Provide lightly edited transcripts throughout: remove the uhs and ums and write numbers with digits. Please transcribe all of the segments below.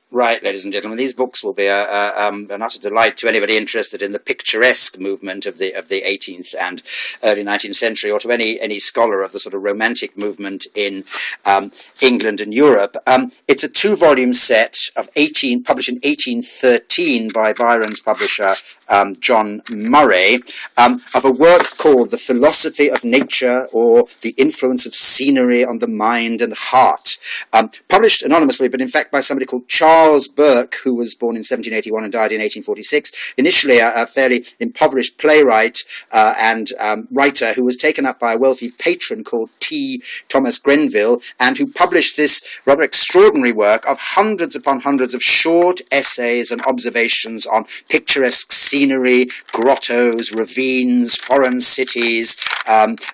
Right, ladies and gentlemen, these books will be an utter delight to anybody interested in the picturesque movement of the 18th and early 19th century, or to any scholar of the sort of romantic movement in England and Europe. It's a 2-volume set of published in 1813 by Byron's publisher John Murray, of a work called The Philosophy of Nature, or The Influence of Scenery on the Mind and Heart, published anonymously, but in fact by somebody called Charles Burke, who was born in 1781 and died in 1846, initially a fairly impoverished playwright and writer who was taken up by a wealthy patron called T. Thomas Grenville, and who published this rather extraordinary work of hundreds upon hundreds of short essays and observations on picturesque scenery, grottos, ravines, foreign cities,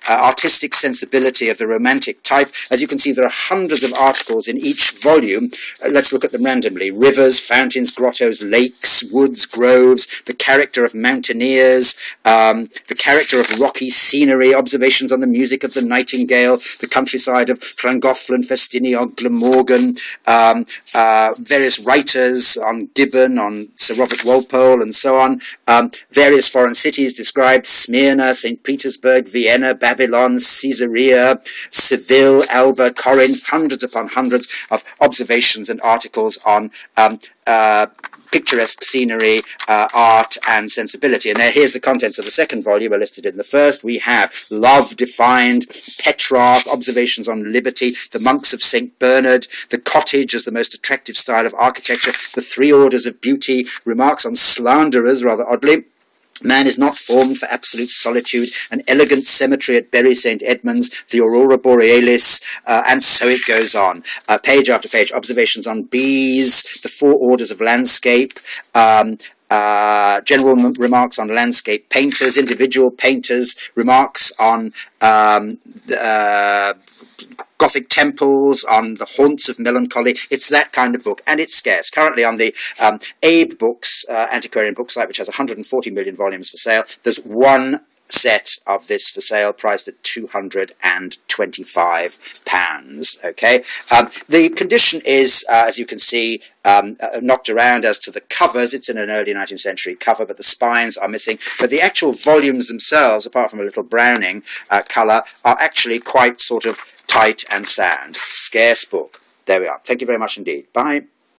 artistic sensibility of the romantic type. As you can see, there are hundreds of articles in each volume. Let's look at them randomly. Rivers, fountains, grottos, lakes, woods, groves, the character of mountaineers, the character of rocky scenery, observations on the music of the nightingale, the countryside of Llangollen, Festiniog, Glamorgan, various writers on Gibbon, on Sir Robert Walpole, and so on. Various foreign cities described: Smyrna, St. Petersburg, Vienna, Babylon, Caesarea, Seville, Alba, Corinth. Hundreds upon hundreds of observations and articles on picturesque scenery, art, and sensibility. And here's the contents of the second volume are listed in the first. We have Love Defined, Petrarch, Observations on Liberty, The Monks of St. Bernard, The Cottage as the most attractive style of architecture, The Three Orders of Beauty, Remarks on Slanderers, rather oddly, Man is not formed for absolute solitude, An elegant cemetery at Bury St. Edmunds, The Aurora Borealis, and so it goes on. Page after page, observations on bees, The Four Orders of Landscape, general remarks on landscape painters, individual painters, remarks on Gothic temples, on the haunts of melancholy. It's that kind of book, and it's scarce. Currently on the Abe Books, antiquarian book site, which has 140 million volumes for sale, there's one set of this for sale, priced at £225. Okay, the condition is, as you can see, knocked around as to the covers. It's in an early 19th century cover, but the spines are missing. But the actual volumes themselves, apart from a little browning colour, are actually quite sort of tight and sound. Scarce book. There we are. Thank you very much indeed. Bye.